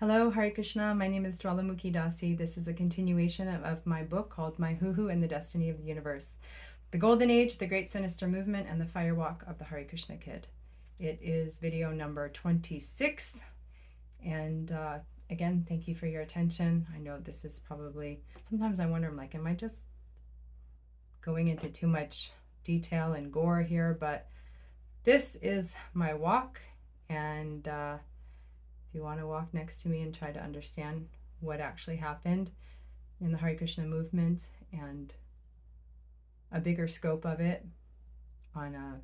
Hello, Hare Krishna. My name is Jvalamukhi Dasi. This is a continuation of my book called My Hoo-Hoo and the Destiny of the Universe. The Golden Age, the Great Sinister Movement, and the Firewalk of the Hare Krishna Kid. It is video number 26. And again, thank you for your attention. I know this is probably, sometimes I wonder, I'm like, am I just going into too much detail and gore here? But this is my walk, and if you want to walk next to me and try to understand what actually happened in the Hare Krishna movement and a bigger scope of it on a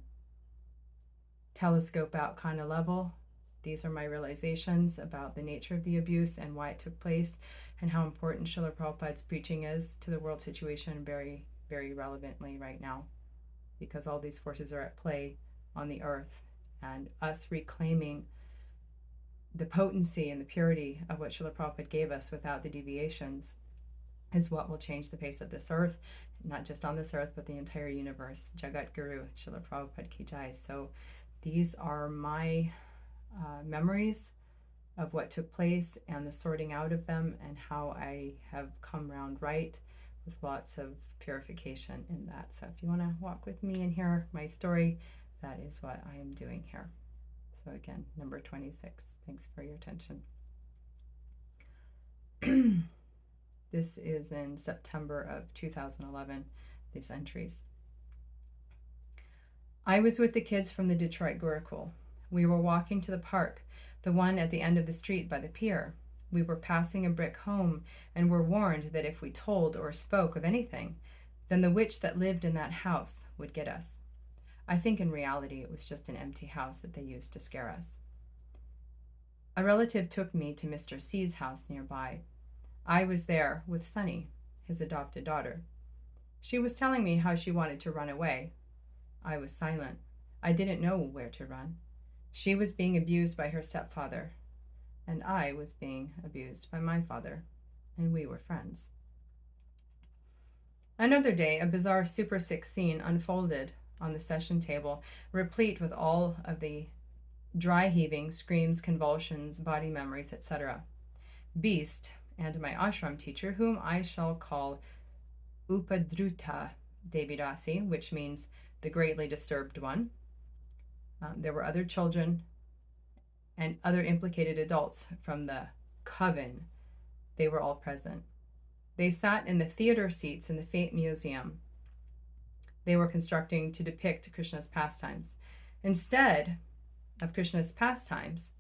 telescope out kind of level, these are my realizations about the nature of the abuse and why it took place and how important Srila Prabhupada's preaching is to the world situation very, very relevantly right now, because all these forces are at play on the earth, and us reclaiming the potency and the purity of what Srila Prabhupada gave us without the deviations is what will change the face of this earth, not just on this earth, but the entire universe. Jagat Guru, Srila Prabhupada Ki Jai. So these are my memories of what took place and the sorting out of them and how I have come round right with lots of purification in that. So if you want to walk with me and hear my story, that is what I am doing here. So again, number 26. Thanks for your attention. This is in September of 2011, these entries. I was with the kids from the Detroit Gurukul. We were walking to the park, the one at the end of the street by the pier. We were passing a brick home and were warned that if we told or spoke of anything, then the witch that lived in that house would get us. I think in reality it was just an empty house that they used to scare us. A relative took me to Mr. C's house nearby. I was there with Sunny, his adopted daughter. She was telling me how she wanted to run away. I was silent. I didn't know where to run. She was being abused by her stepfather, and I was being abused by my father, and we were friends. Another day, a bizarre Super 6 scene unfolded on the session table, replete with all of the dry heaving, screams, convulsions, body memories, etc. Beast and my ashram teacher, whom I shall call Upadruta Devidasi, which means the greatly disturbed one. There were other children and other implicated adults from the coven. They were all present. They sat in the theater seats in the Fate Museum. They were constructing to depict Krishna's pastimes. Instead of Krishna's pastimes,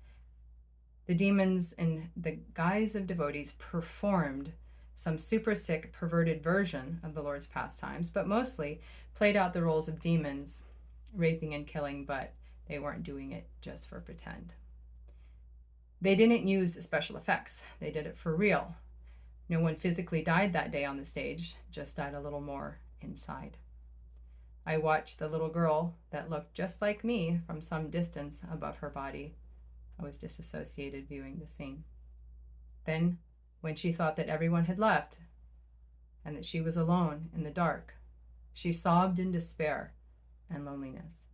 the demons in the guise of devotees performed some super sick, perverted version of the Lord's pastimes, but mostly played out the roles of demons, raping and killing, but they weren't doing it just for pretend. They didn't use special effects. They did it for real. No one physically died that day on the stage, just died a little more inside. I watched the little girl that looked just like me from some distance above her body. I was disassociated viewing the scene. Then, when she thought that everyone had left and that she was alone in the dark, she sobbed in despair and loneliness.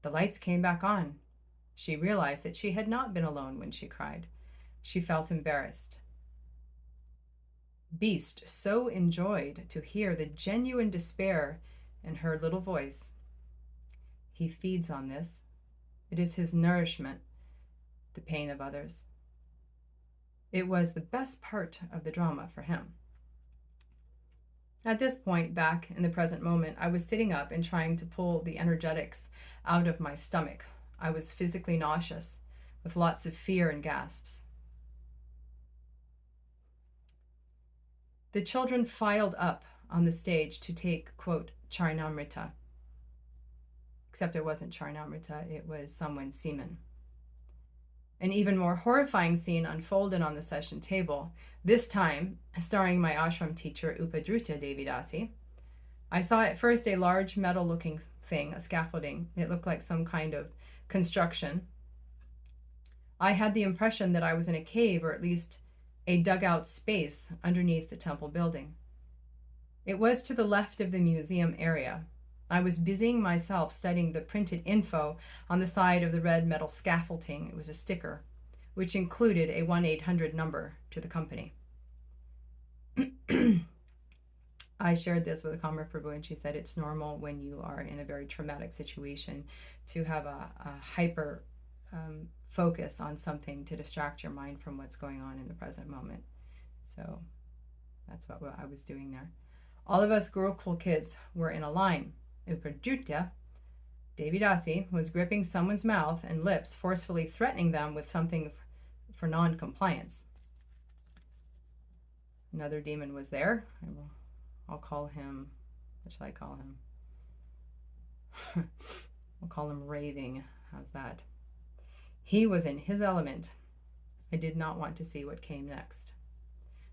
The lights came back on. She realized that she had not been alone when she cried. She felt embarrassed. Beast so enjoyed to hear the genuine despair in her little voice. He feeds on this. It is his nourishment, the pain of others. It was the best part of the drama for him. At this point, back in the present moment, I was sitting up and trying to pull the energetics out of my stomach. I was physically nauseous, with lots of fear and gasps. The children filed up on the stage to take, quote, Charnamrita. Except it wasn't Charnamrita, it was someone's semen. An even more horrifying scene unfolded on the session table, this time starring my ashram teacher, Upadruta Devidasi. I saw at first a large metal-looking thing, a scaffolding. It looked like some kind of construction. I had the impression that I was in a cave, or at least a dugout space underneath the temple building. It was to the left of the museum area. I was busying myself studying the printed info on the side of the red metal scaffolding. It was a sticker. which included a 1-800 number to the company. I shared this with Mahaprabhu, and she said it's normal when you are in a very traumatic situation to have a hyper focus on something to distract your mind from what's going on in the present moment. So that's what I was doing there. All of us Gurukul kids were in a line. Upadrutya, Devidasi, was gripping someone's mouth and lips, forcefully threatening them with something for non-compliance. Another demon was there. I'll call him, what shall I call him? We'll call him Raving. How's that? He was in his element. I did not want to see what came next.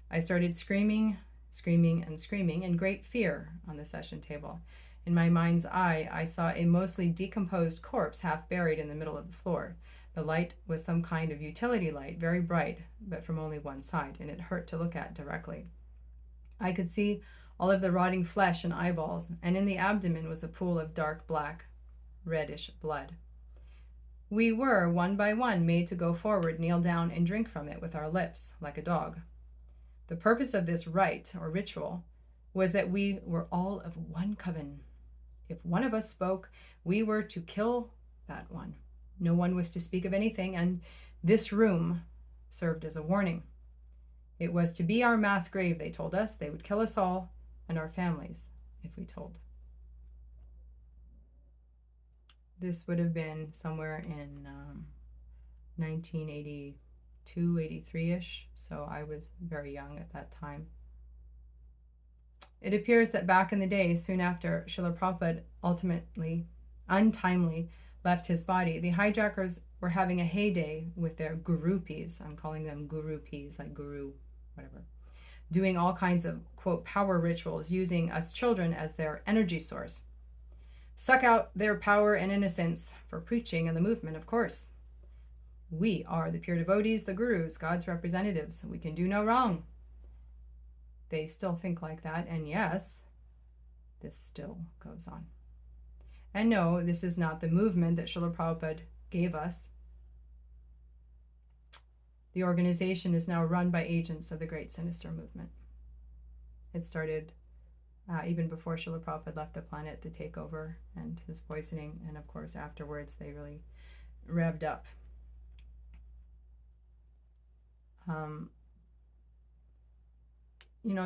I started screaming in great fear on the session table. In my mind's eye, I saw a mostly decomposed corpse half buried in the middle of the floor. The light was some kind of utility light, very bright, but from only one side, and it hurt to look at directly. I could see all of the rotting flesh and eyeballs, and in the abdomen was a pool of dark black, reddish blood. We were, one by one, made to go forward, kneel down, and drink from it with our lips, like a dog. The purpose of this rite, or ritual, was that we were all of one coven. If one of us spoke, we were to kill that one. No one was to speak of anything, and this room served as a warning. It was to be our mass grave, they told us. They would kill us all and our families if we told. This would have been somewhere in 1982, 83-ish, so I was very young at that time. It appears that back in the day, soon after Srila Prabhupada ultimately, untimely, left his body, the hijackers were having a heyday with their gurupis. I'm calling them gurupis, like guru, whatever. Doing all kinds of, quote, power rituals, using us children as their energy source. Suck out their power and innocence for preaching and the movement, of course. We are the pure devotees, the gurus, God's representatives. We can do no wrong. They still think like that, and yes, this still goes on. And no, this is not the movement that Srila Prabhupada gave us. The organization is now run by agents of the Great Sinister Movement. It started even before Srila Prabhupada left the planet, the takeover and his poisoning, and of course afterwards they really revved up.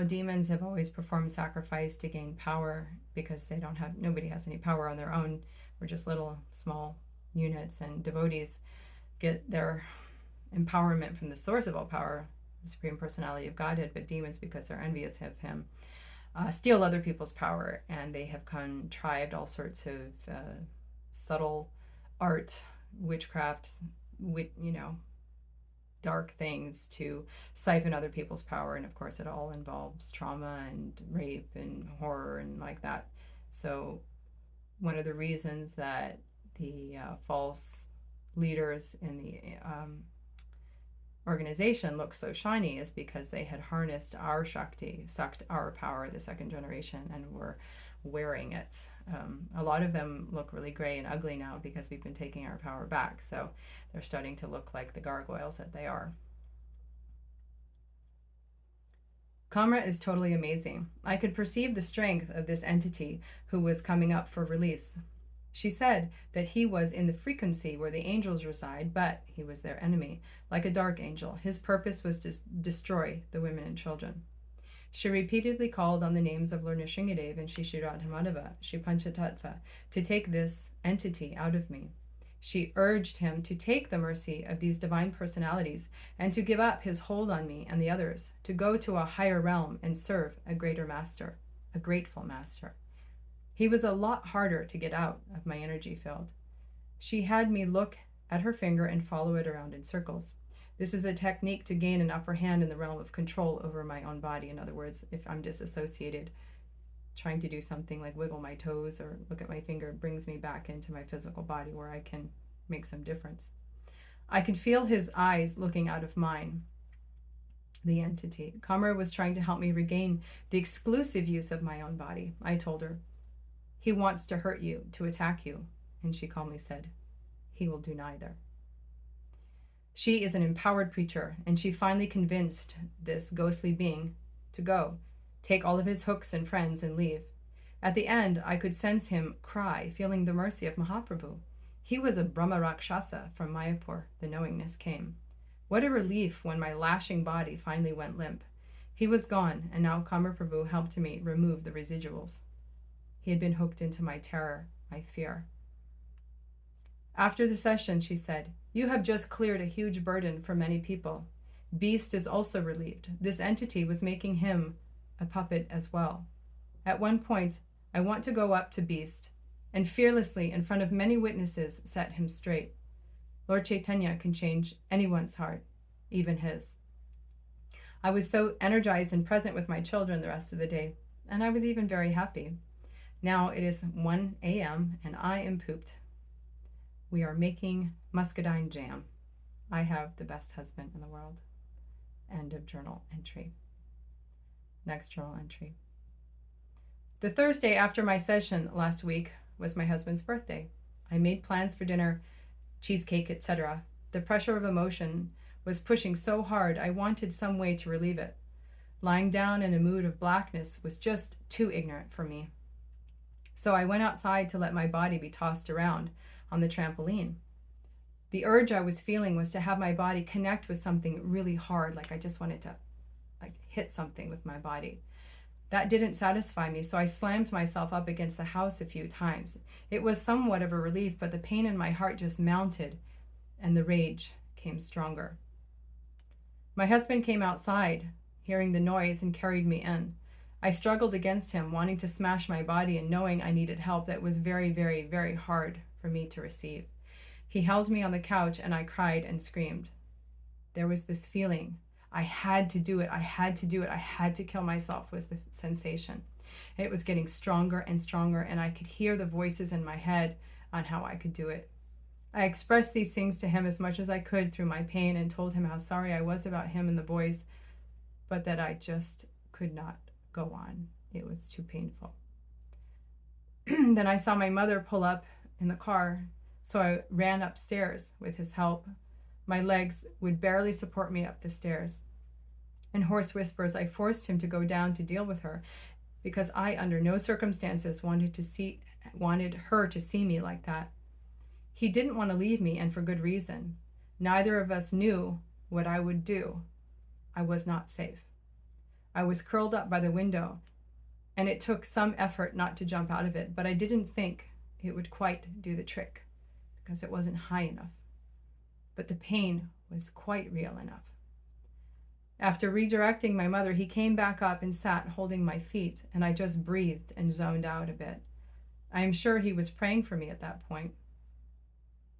Demons have always performed sacrifice to gain power because nobody has any power on their own. We're just little small units, and devotees get their empowerment from the source of all power, the Supreme Personality of Godhead, but demons, because they're envious of him, steal other people's power, and they have contrived all sorts of subtle art, witchcraft, dark things to siphon other people's power. And of course it all involves trauma and rape and horror and like that. So one of the reasons that the false leaders in the organization look so shiny is because they had harnessed our Shakti, sucked our power, the second generation, and were wearing it. A lot of them look really gray and ugly now because we've been taking our power back. So they're starting to look like the gargoyles that they are. Kamra is totally amazing. I could perceive the strength of this entity who was coming up for release. She said that he was in the frequency where the angels reside, but he was their enemy, like a dark angel. His purpose was to destroy the women and children. She repeatedly called on the names of Lord Nrsingadev and Shishiradhamadava, Shri Panchatattva, to take this entity out of me. She urged him to take the mercy of these divine personalities and to give up his hold on me and the others, to go to a higher realm and serve a greater master, a grateful master. He was a lot harder to get out of my energy field. She had me look at her finger and follow it around in circles. This is a technique to gain an upper hand in the realm of control over my own body. In other words, if I'm disassociated, trying to do something like wiggle my toes or look at my finger brings me back into my physical body where I can make some difference. I could feel his eyes looking out of mine, the entity. Kamra was trying to help me regain the exclusive use of my own body. I told her, he wants to hurt you, to attack you. And she calmly said, he will do neither. She is an empowered preacher, and she finally convinced this ghostly being to go, take all of his hooks and friends, and leave. At the end, I could sense him cry, feeling the mercy of Mahaprabhu. He was a Brahma Rakshasa from Mayapur. The knowingness came. What a relief when my lashing body finally went limp. He was gone, and now Kamaprabhu helped me remove the residuals. He had been hooked into my terror, my fear. After the session, she said, "You have just cleared a huge burden for many people. Beast is also relieved. This entity was making him a puppet as well. At one point, I want to go up to Beast and fearlessly, in front of many witnesses, set him straight. Lord Caitanya can change anyone's heart, even his." I was so energized and present with my children the rest of the day, and I was even very happy. Now it is 1 a.m. and I am pooped. We are making muscadine jam. I have the best husband in the world. End of journal entry. Next journal entry. The Thursday after my session last week was my husband's birthday. I made plans for dinner, cheesecake, etc. The pressure of emotion was pushing so hard I wanted some way to relieve it. Lying down in a mood of blackness was just too ignorant for me. So I went outside to let my body be tossed around on the trampoline. The urge I was feeling was to have my body connect with something really hard, like I just wanted to hit something with my body. That didn't satisfy me, so I slammed myself up against the house a few times. It was somewhat of a relief, but the pain in my heart just mounted, and the rage came stronger. My husband came outside, hearing the noise, and carried me in. I struggled against him, wanting to smash my body and knowing I needed help that was very, very, very hard for me to receive. He held me on the couch, and I cried and screamed. There was this feeling. I had to do it. I had to do it. I had to kill myself was the sensation. It was getting stronger and stronger, and I could hear the voices in my head on how I could do it. I expressed these things to him as much as I could through my pain and told him how sorry I was about him and the boys, but that I just could not go on. It was too painful. Then I saw my mother pull up in the car, so I ran upstairs with his help. My legs would barely support me up the stairs. In hoarse whispers, I forced him to go down to deal with her because I, under no circumstances, wanted her to see me like that. He didn't want to leave me, and for good reason. Neither of us knew what I would do. I was not safe. I was curled up by the window, and it took some effort not to jump out of it, but I didn't think it would quite do the trick because it wasn't high enough. But the pain was quite real enough. After redirecting my mother, he came back up and sat holding my feet, and I just breathed and zoned out a bit. I am sure he was praying for me at that point.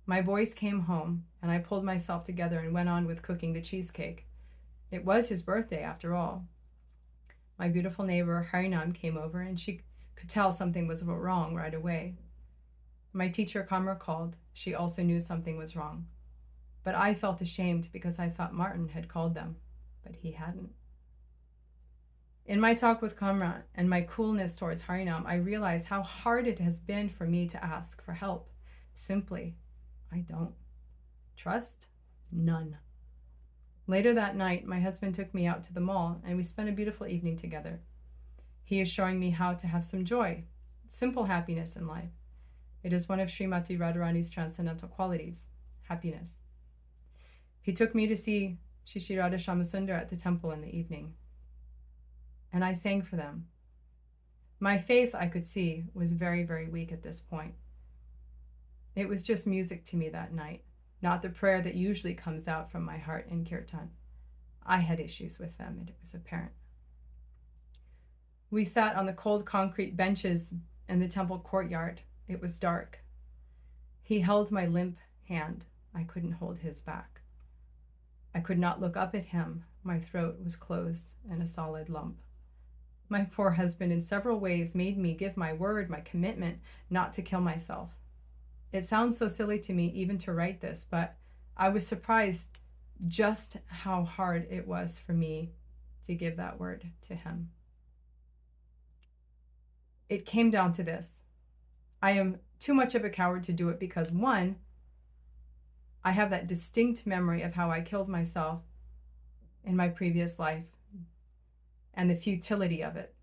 My boys came home, and I pulled myself together and went on with cooking the cheesecake. It was his birthday, after all. My beautiful neighbor, Harinam, came over, and she could tell something was wrong right away. My teacher, Kamra, called. She also knew something was wrong. But I felt ashamed because I thought Martin had called them, but he hadn't. In my talk with Kamra and my coolness towards Harinam, I realized how hard it has been for me to ask for help. Simply, I don't. Trust? None. Later that night, my husband took me out to the mall, and we spent a beautiful evening together. He is showing me how to have some joy, simple happiness in life. It is one of Srimati Radharani's transcendental qualities, happiness. He took me to see Shishi Radha Shamasundar at the temple in the evening, and I sang for them. My faith, I could see, was very, very weak at this point. It was just music to me that night, not the prayer that usually comes out from my heart in kirtan. I had issues with them, and it was apparent. We sat on the cold concrete benches in the temple courtyard. It was dark. He held my limp hand. I couldn't hold his back. I could not look up at him. My throat was closed in a solid lump. My poor husband in several ways made me give my word, my commitment, not to kill myself. It sounds so silly to me even to write this, but I was surprised just how hard it was for me to give that word to him. It came down to this. I am too much of a coward to do it because, one, I have that distinct memory of how I killed myself in my previous life and the futility of it,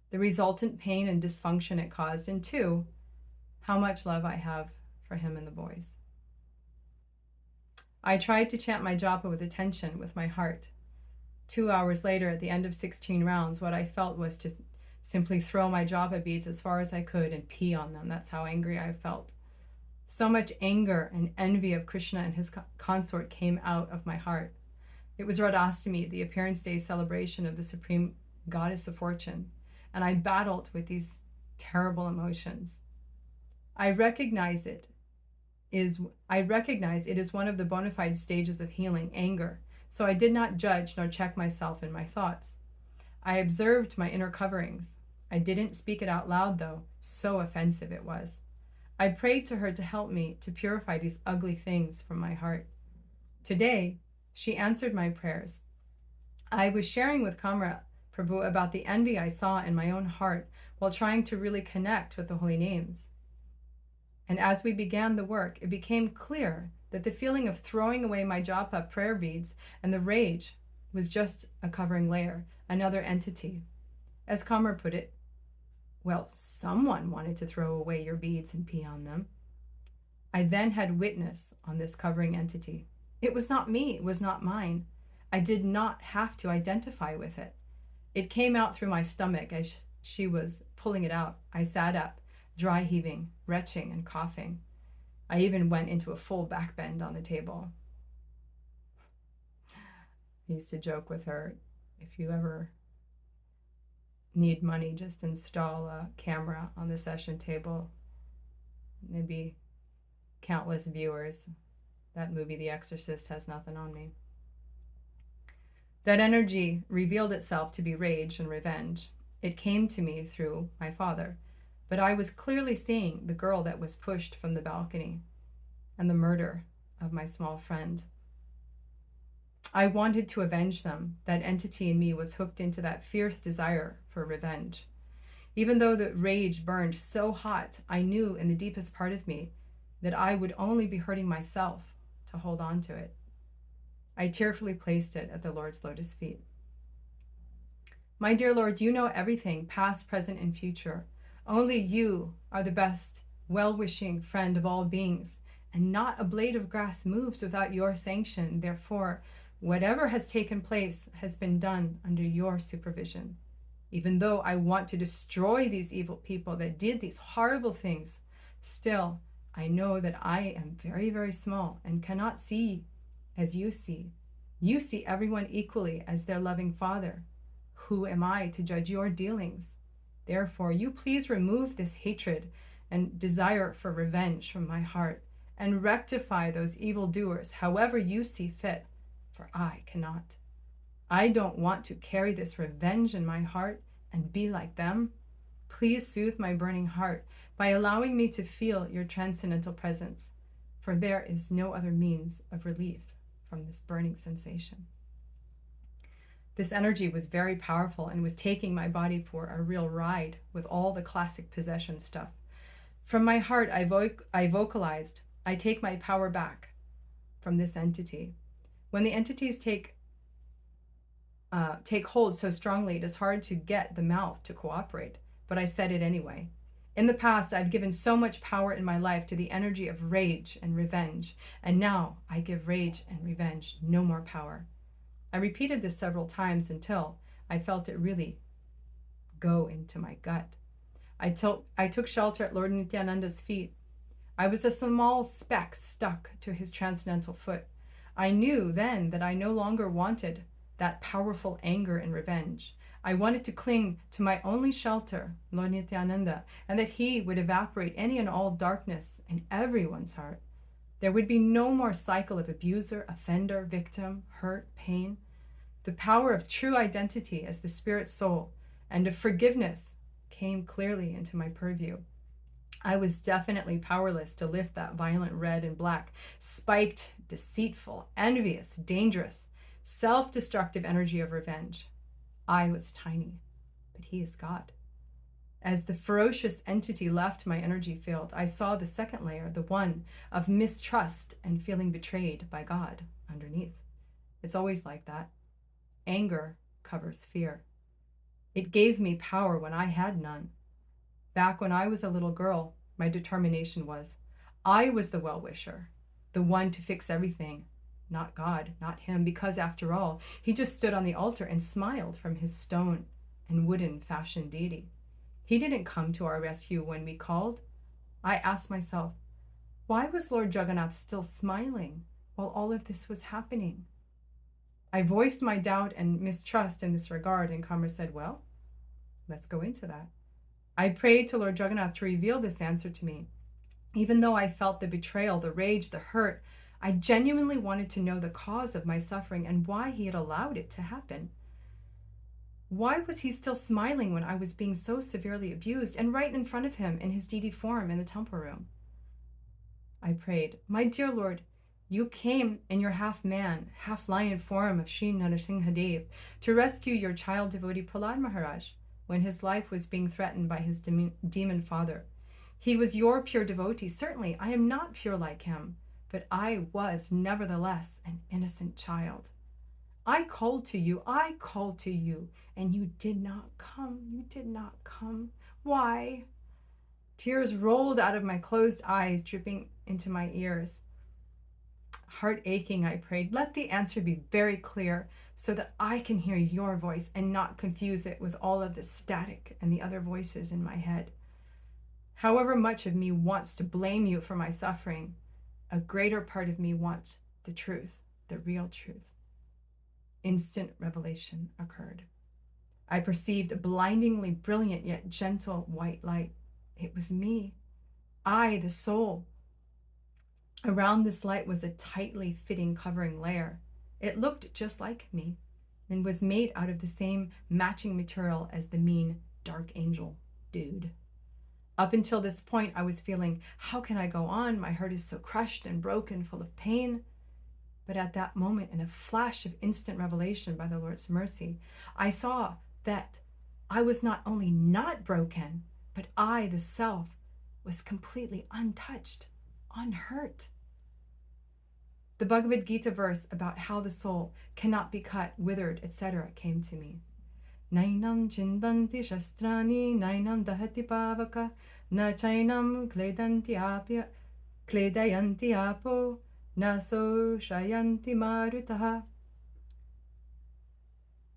the resultant pain and dysfunction it caused, and 2, how much love I have for him and the boys. I tried to chant my japa with attention, with my heart. 2 hours later, at the end of 16 rounds, what I felt was to simply throw my japa beads as far as I could and pee on them. That's how angry I felt. So much anger and envy of Krishna and his consort came out of my heart. It was Radhastami, the appearance day celebration of the Supreme Goddess of Fortune, and I battled with these terrible emotions. I recognize it is one of the bona fide stages of healing, anger, so I did not judge nor check myself in my thoughts. I observed my inner coverings. I didn't speak it out loud, though, so offensive it was. I prayed to her to help me to purify these ugly things from my heart. Today, she answered my prayers. I was sharing with Kamra Prabhu about the envy I saw in my own heart while trying to really connect with the holy names. And as we began the work, it became clear that the feeling of throwing away my japa prayer beads and the rage was just a covering layer, another entity. As Kamra put it, well, someone wanted to throw away your beads and pee on them. I then had witness on this covering entity. It was not me, it was not mine. I did not have to identify with it. It came out through my stomach as she was pulling it out. I sat up, dry heaving, retching, and coughing. I even went into a full back bend on the table. I used to joke with her, if you ever need money, just install a camera on the session table. There'd be countless viewers. That movie, The Exorcist, has nothing on me. That energy revealed itself to be rage and revenge. It came to me through my father, but I was clearly seeing the girl that was pushed from the balcony and the murder of my small friend. I wanted to avenge them. That entity in me was hooked into that fierce desire for revenge. Even though the rage burned so hot, I knew in the deepest part of me that I would only be hurting myself to hold on to it. I tearfully placed it at the Lord's lotus feet. My dear Lord, you know everything, past, present, and future. Only you are the best, well-wishing friend of all beings, and not a blade of grass moves without your sanction. Therefore, whatever has taken place has been done under your supervision. Even though I want to destroy these evil people that did these horrible things, still, I know that I am very, very small and cannot see as you see. You see everyone equally as their loving Father. Who am I to judge your dealings? Therefore, you please remove this hatred and desire for revenge from my heart and rectify those evildoers however you see fit, for I cannot. I don't want to carry this revenge in my heart and be like them. Please soothe my burning heart by allowing me to feel your transcendental presence, for there is no other means of relief from this burning sensation. This energy was very powerful and was taking my body for a real ride with all the classic possession stuff. From my heart, I vocalized, I take my power back from this entity. When the entities take hold so strongly, it is hard to get the mouth to cooperate, but I said it anyway. In the past, I've given so much power in my life to the energy of rage and revenge, and now I give rage and revenge no more power. I repeated this several times until I felt it really go into my gut. I took shelter at Lord Nityananda's feet. I was a small speck stuck to his transcendental foot. I knew then that I no longer wanted that powerful anger and revenge. I wanted to cling to my only shelter, Lord Nityananda, and that he would evaporate any and all darkness in everyone's heart. There would be no more cycle of abuser, offender, victim, hurt, pain. The power of true identity as the spirit soul and of forgiveness came clearly into my purview. I was definitely powerless to lift that violent red and black, spiked, deceitful, envious, dangerous, self-destructive energy of revenge. I was tiny, but he is God. As the ferocious entity left my energy field, I saw the second layer, the one of mistrust and feeling betrayed by God underneath. It's always like that. Anger covers fear. It gave me power when I had none. Back when I was a little girl, my determination was, I was the well-wisher, the one to fix everything, not God, not him, because after all, he just stood on the altar and smiled from his stone and wooden fashioned deity. He didn't come to our rescue when we called. I asked myself, why was Lord Jagannath still smiling while all of this was happening? I voiced my doubt and mistrust in this regard, and Kamar said, well, let's go into that. I prayed to Lord Jagannath to reveal this answer to me. Even though I felt the betrayal, the rage, the hurt, I genuinely wanted to know the cause of my suffering and why he had allowed it to happen. Why was he still smiling when I was being so severely abused and right in front of him in his deity form in the temple room? I prayed, my dear Lord, you came in your half-man, half-lion form of Sri Narasimhadev to rescue your child devotee Prahlad Maharaj when his life was being threatened by his demon father. He was your pure devotee. Certainly, I am not pure like him, but I was nevertheless an innocent child. I called to you, and you did not come. You did not come. Why? Tears rolled out of my closed eyes, dripping into my ears. Heart aching, I prayed, let the answer be very clear so that I can hear your voice and not confuse it with all of the static and the other voices in my head. However much of me wants to blame you for my suffering, a greater part of me wants the truth, the real truth. Instant revelation occurred. I perceived a blindingly brilliant yet gentle white light. It was me, I, the soul. Around this light was a tightly fitting covering layer. It looked just like me and was made out of the same matching material as the mean dark angel dude. Up until this point, I was feeling, how can I go on? My heart is so crushed and broken, full of pain. But at that moment, in a flash of instant revelation by the Lord's mercy, I saw that I was not only not broken, but I, the self, was completely untouched, unhurt. The Bhagavad Gita verse about how the soul cannot be cut, withered, etc. came to me. Nainam chindanti shastrani, nainam dahati pavaka, na chainam kledayanti apo, na so shayanti marutaha.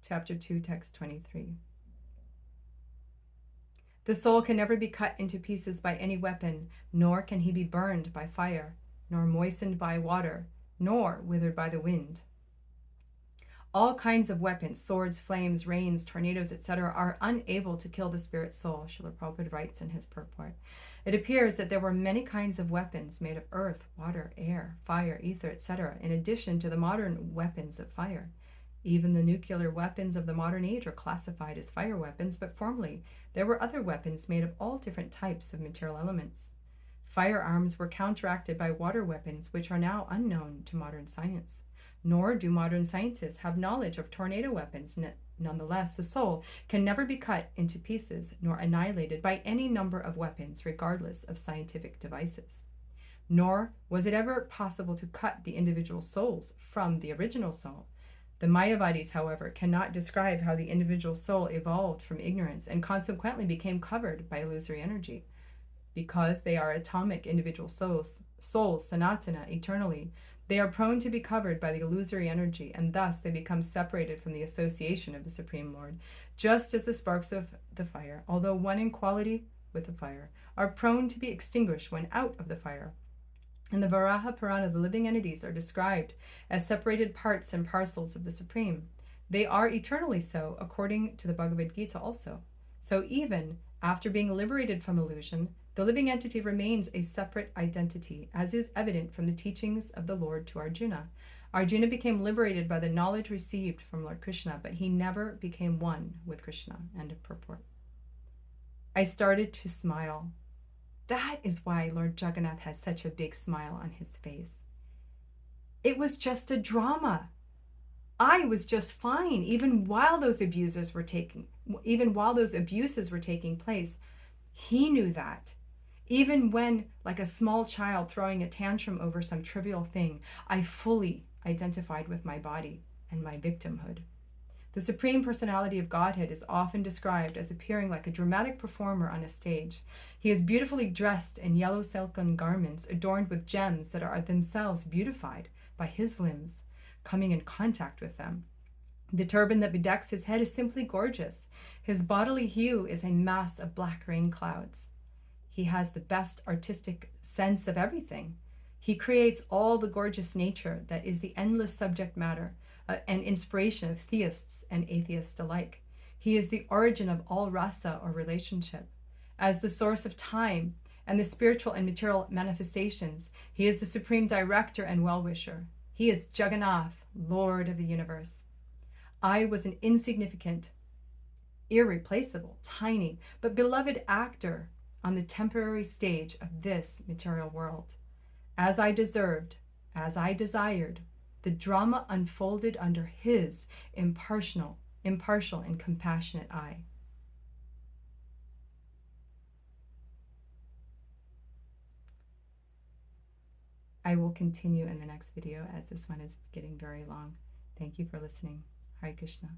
Chapter 2, text 23. The soul can never be cut into pieces by any weapon, nor can he be burned by fire, nor moistened by water, nor withered by the wind. All kinds of weapons, swords, flames, rains, tornadoes, etc., are unable to kill the spirit soul, Srila Prabhupada writes in his purport. It appears that there were many kinds of weapons made of earth, water, air, fire, ether, etc., in addition to the modern weapons of fire. Even the nuclear weapons of the modern age are classified as fire weapons, but formerly there were other weapons made of all different types of material elements. Firearms were counteracted by water weapons, which are now unknown to modern science. Nor do modern scientists have knowledge of tornado weapons. Nonetheless, the soul can never be cut into pieces nor annihilated by any number of weapons, regardless of scientific devices. Nor was it ever possible to cut the individual souls from the original soul. The Mayavadis, however, cannot describe how the individual soul evolved from ignorance and consequently became covered by illusory energy. Because they are atomic individual souls, sanatana, eternally, they are prone to be covered by the illusory energy, and thus they become separated from the association of the Supreme Lord, just as the sparks of the fire, although one in quality with the fire, are prone to be extinguished when out of the fire. In the Varaha Purana, the living entities are described as separated parts and parcels of the Supreme. They are eternally so, according to the Bhagavad Gita also. So even after being liberated from illusion, the living entity remains a separate identity, as is evident from the teachings of the Lord to Arjuna. Arjuna became liberated by the knowledge received from Lord Krishna, but he never became one with Krishna. End of purport. I started to smile. That is why Lord Jagannath had such a big smile on his face. It was just a drama. I was just fine, even while those abuses were taking place. He knew that. Even when, like a small child throwing a tantrum over some trivial thing, I fully identified with my body and my victimhood. The Supreme Personality of Godhead is often described as appearing like a dramatic performer on a stage. He is beautifully dressed in yellow silken garments adorned with gems that are themselves beautified by his limbs, coming in contact with them. The turban that bedecks his head is simply gorgeous. His bodily hue is a mass of black rain clouds. He has the best artistic sense of everything. He creates all the gorgeous nature that is the endless subject matter and inspiration of theists and atheists alike. He is the origin of all rasa or relationship. As the source of time and the spiritual and material manifestations, he is the supreme director and well-wisher. He is Jagannath, Lord of the universe. I was an insignificant, irreplaceable, tiny, but beloved actor on the temporary stage of this material world. As I deserved, as I desired, the drama unfolded under his impartial and compassionate eye. I will continue in the next video as this one is getting very long. Thank you for listening. Hare Krishna.